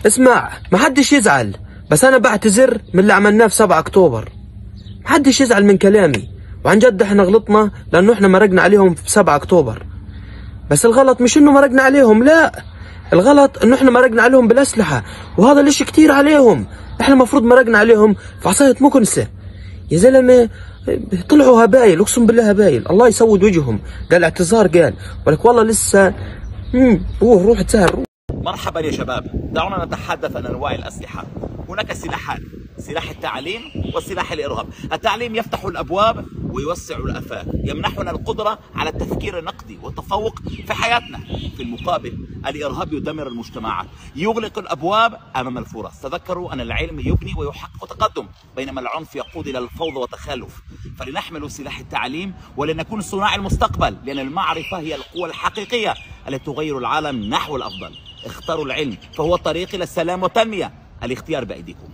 اسمع، ما حدش يزعل، بس انا بعتذر من اللي عملناه في 7 اكتوبر. ما حدش يزعل من كلامي، وعن جد احنا غلطنا لانه احنا مرقنا عليهم في 7 اكتوبر. بس الغلط مش انه مرقنا عليهم، لا، الغلط انه احنا مرقنا عليهم بالاسلحه، وهذا الاشي كتير عليهم. احنا المفروض مرقنا عليهم في عصايه مكنسه يا زلمه. طلعوا هبايل، اقسم بالله هبايل، الله يسود وجههم. قال اعتذار، قال ولك والله لسه. روح تسهر. مرحبا يا شباب، دعونا نتحدث عن انواع الاسلحه. هناك سلاحان، سلاح التعليم وسلاح الارهاب. التعليم يفتح الابواب ويوسع الافاق، يمنحنا القدره على التفكير النقدي والتفوق في حياتنا. في المقابل الارهاب يدمر المجتمعات، يغلق الابواب امام الفرص. تذكروا ان العلم يبني ويحقق تقدم، بينما العنف يقود الى الفوضى والتخلف. فلنحمل سلاح التعليم ولنكون صناع المستقبل، لان المعرفه هي القوه الحقيقيه التي تغير العالم نحو الافضل. اختاروا العلم، فهو الطريق الى السلام والتنميه. الاختيار بايديكم.